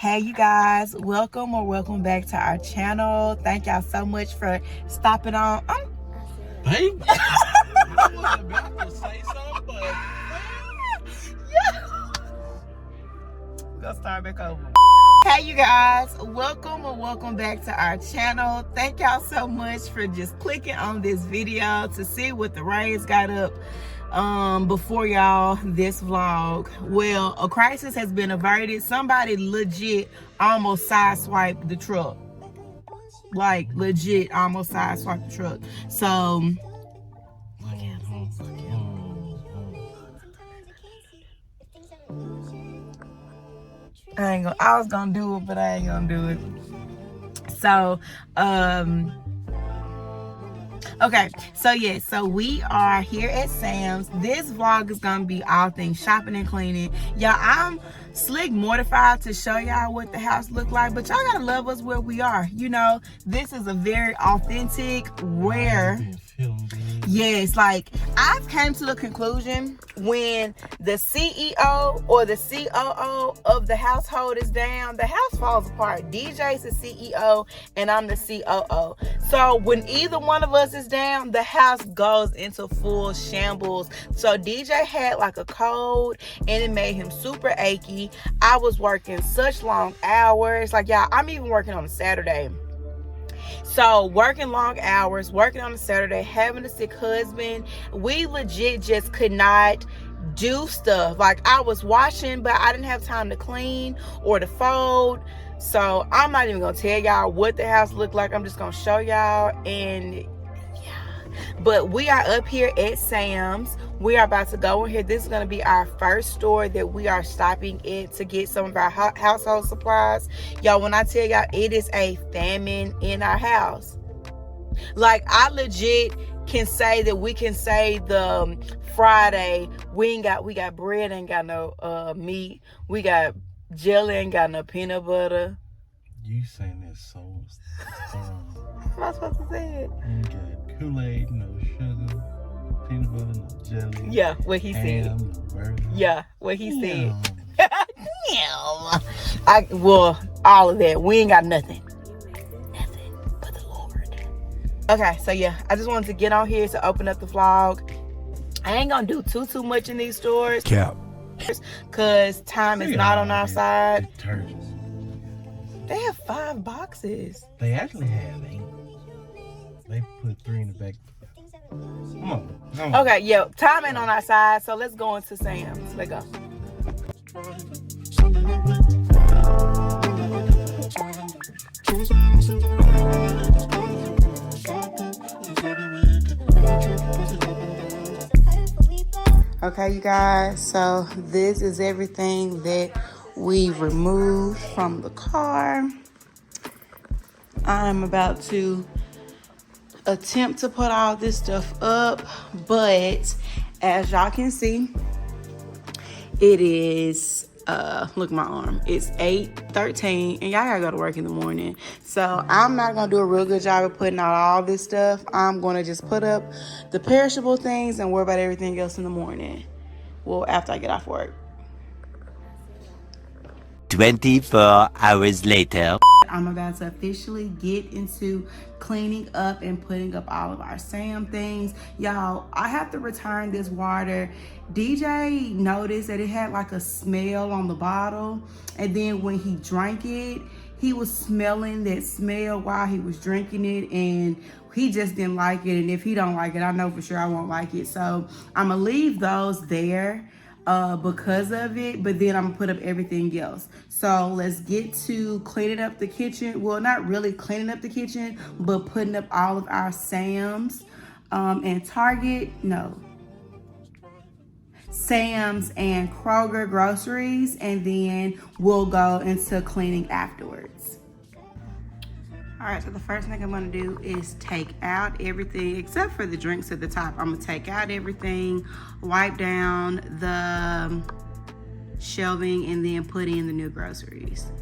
Hey you guys, welcome back to our channel. Thank y'all so much for stopping on. Baby, I was about to say something, but yeah. We're gonna start back over. Hey you guys, welcome back to our channel. Thank y'all so much for just clicking on this video to see what the Rays got up before y'all this vlog. Well, a crisis has been averted. Somebody legit almost sideswiped the truck. Like legit almost sideswiped the truck. So I was gonna do it, but I ain't gonna do it. So okay, so we are here at Sam's. This vlog is gonna be all things shopping and cleaning. Y'all, I'm slick mortified to show y'all what the house look like, but y'all gotta love us where we are. You know, this is a very authentic, rare. Yes, like I've came to the conclusion when the CEO or the COO of the household is down, the house falls apart. DJ's the CEO and I'm the COO. So when either one of us is down, the house goes into full shambles. So DJ had like a cold and it made him super achy. I was working such long hours. Like y'all, I'm even working on a Saturday. So working long hours, working on a Saturday, having a sick husband, we legit just could not do stuff. Like I was washing, but I didn't have time to clean or to fold. So I'm not even gonna tell y'all what the house looked like. I'm just gonna show y'all. And yeah, but we are up here at Sam's. We are about to go in here. This is going to be our first store that we are stopping at to get some of our household supplies. Y'all, when I tell y'all, it is a famine in our house. Like, I legit can say that we can say the Friday, we got bread, ain't got no meat. We got jelly, ain't got no peanut butter. You saying that so strong. What am I supposed to say it? You got Kool-Aid, no sugar, peanut butter, no jelly. Yeah, what he said. No burger. Yeah, what he said. Well, all of that. We ain't got nothing. Nothing but the Lord. Okay, so yeah, I just wanted to get on here to open up the vlog. I ain't gonna do too much in these stores. Cap. Cause time is not on our side. Detergents. They have 5 boxes. They actually have 8. They put 3 in the back. Come on. Okay, yeah, time ain't on our side, so let's go into Sam's. Let's go. Okay, you guys, so this is everything that we removed from the car. I'm about to attempt to put all this stuff up, but as y'all can see, it is look, my arm, it's 8:13 and y'all gotta go to work in the morning, so I'm not gonna do a real good job of putting out all this stuff. I'm gonna just put up the perishable things and worry about everything else in the morning, well, after I get off work. 24 hours later. I'm about to officially get into cleaning up and putting up all of our Sam things. Y'all, I have to return this water. DJ noticed that it had like a smell on the bottle, and then when he drank it, he was smelling that smell while he was drinking it, and he just didn't like it. And if he don't like it, I know for sure I won't like it. So I'm gonna leave those there because of it, but then I'm gonna put up everything else. So let's get to cleaning up the kitchen. Well, not really cleaning up the kitchen, but putting up all of our Sam's and Sam's and Kroger groceries, and then we'll go into cleaning afterwards. All right, so the first thing I'm gonna do is take out everything except for the drinks at the top. I'm gonna take out everything, wipe down the shelving, and then put in the new groceries.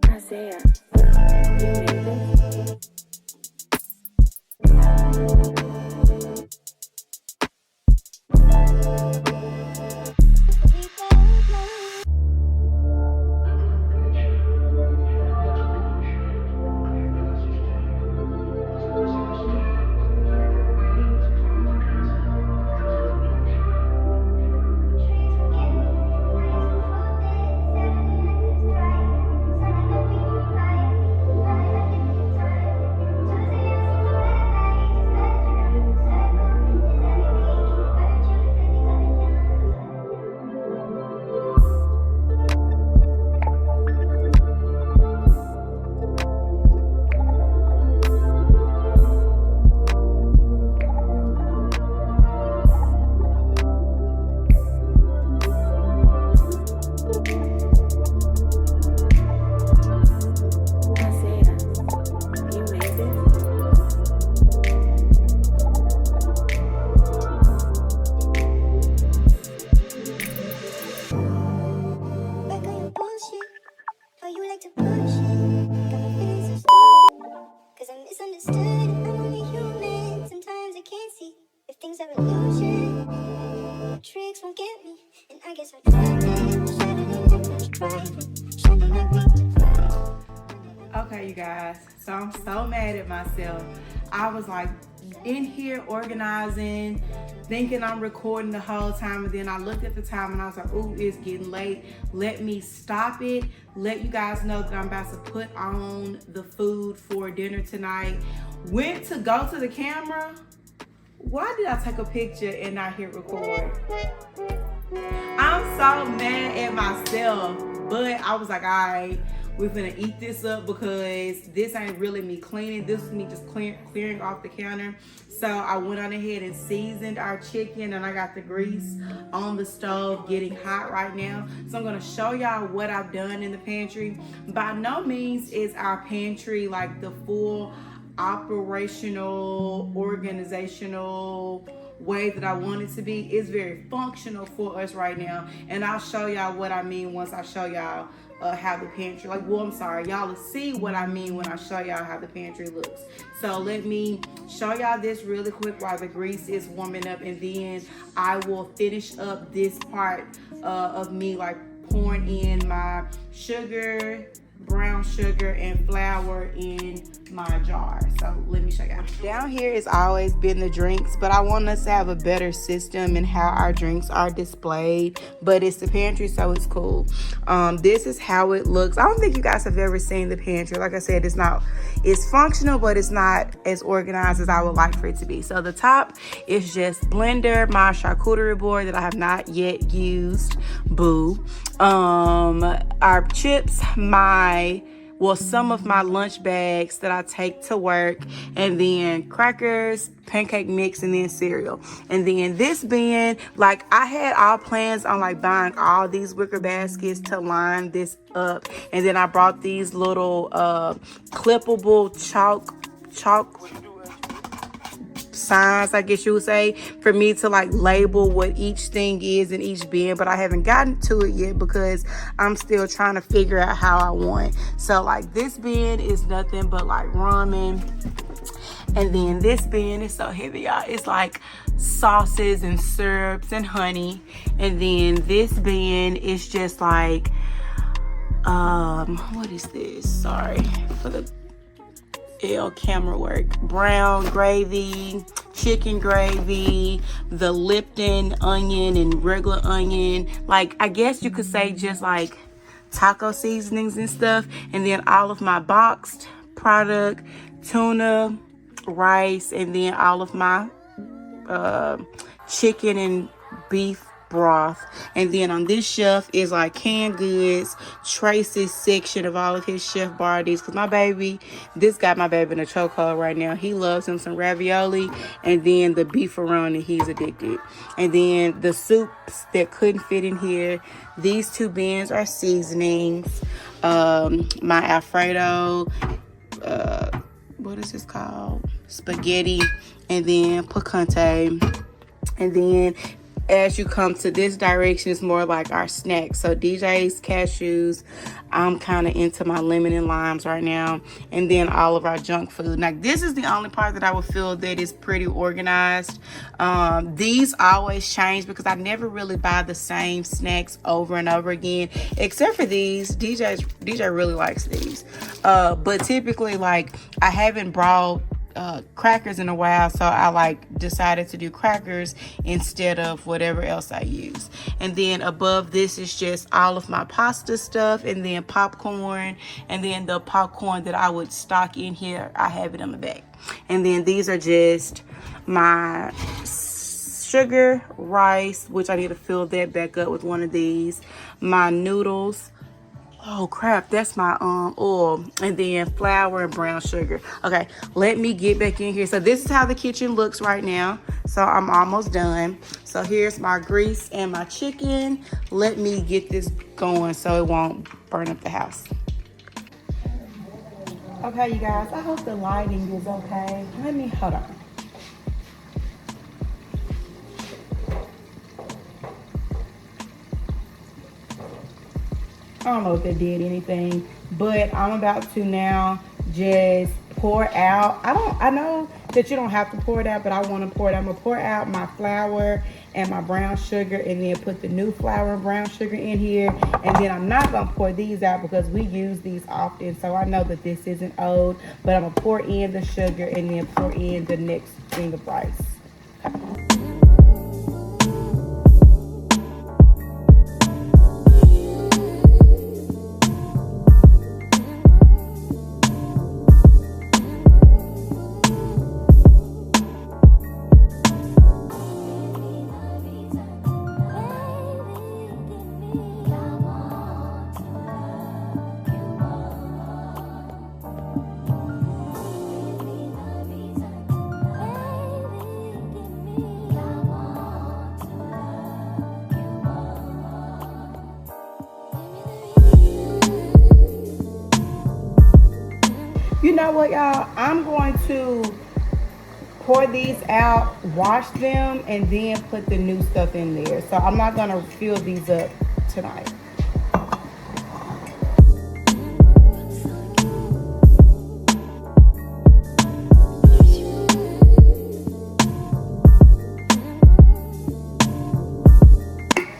Isaiah, you made this? So I'm so mad at myself. I was like in here organizing, thinking I'm recording the whole time, and then I looked at the time and I was like, ooh, it's getting late. Let me stop it. Let you guys know that I'm about to put on the food for dinner tonight. Went to go to the camera. Why did I take a picture and not hit record? I'm so mad at myself, but I was like, all right, we're gonna eat this up because this ain't really me cleaning. This is me just clearing off the counter. So I went on ahead and seasoned our chicken, and I got the grease on the stove getting hot right now. So I'm gonna show y'all what I've done in the pantry. By no means is our pantry like the full operational, organizational way that I want it to be. It's very functional for us right now, and I'll show y'all what I mean once I show y'all how the pantry, y'all will see what I mean when I show y'all how the pantry looks. So let me show y'all this really quick while the grease is warming up, and then I will finish up this part of me like pouring in my sugar, brown sugar, and flour in my jar. So let me show y'all. Down here has always been the drinks, but I want us to have a better system in how our drinks are displayed, but it's the pantry, so it's cool. This is how it looks. I don't think you guys have ever seen the pantry. Like I said, it's functional, but it's not as organized as I would like for it to be. So the top is just blender, my charcuterie board that I have not yet used, boo. Our chips, some of my lunch bags that I take to work, and then crackers, pancake mix, and then cereal. And then this bin, like I had all plans on like buying all these wicker baskets to line this up. And then I brought these little clippable chalk signs, I guess you would say, for me to like label what each thing is in each bin, but I haven't gotten to it yet because I'm still trying to figure out how I want. So like this bin is nothing but like ramen, and then this bin is so heavy, y'all. It's like sauces and syrups and honey, and then this bin is just like what is this? Sorry for the camera work. Brown gravy, chicken gravy, the Lipton onion and regular onion, like I guess you could say just like taco seasonings and stuff. And then all of my boxed product, tuna, rice, and then all of my chicken and beef broth. And then on this shelf is like canned goods, Tracy's section of all of his Chef Boyardees, because this got my baby in a chokehold right now. He loves him some ravioli, and then the beefaroni, he's addicted. And then the soups that couldn't fit in here. These two bins are seasonings, my Alfredo, what is this called? Spaghetti, and then picante. And then as you come to this direction, it's more like our snacks. So DJ's cashews. I'm kind of into my lemon and limes right now. And then all of our junk food. Now, this is the only part that I would feel that is pretty organized. These always change because I never really buy the same snacks over and over again, except for these. DJ really likes these. But typically, like, I haven't brought crackers in a while, so I decided to do crackers instead of whatever else I use. And then above this is just all of my pasta stuff, and then popcorn, and then the popcorn that I would stock in here, I have it on the back. And then these are just my sugar, rice, which I need to fill that back up with one of these, my noodles. Oh crap, that's my oil, and then flour and brown sugar. Okay, let me get back in here. So this is how the kitchen looks right now. So I'm almost done. So here's my grease and my chicken. Let me get this going so it won't burn up the house. Okay, you guys, I hope the lighting is okay. Hold on. I don't know if that did anything, but I'm about to now just pour out. I know that you don't have to pour it out, but I want to pour it out. I'm going to pour out my flour and my brown sugar and then put the new flour and brown sugar in here. And then I'm not going to pour these out because we use these often. So I know that this isn't old, but I'm going to pour in the sugar and then pour in the next thing of rice. You know what, y'all? I'm going to pour these out, wash them, and then put the new stuff in there. So I'm not going to fill these up tonight.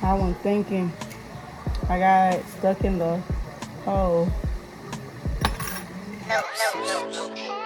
I wasn't thinking. I got stuck in the hole. No.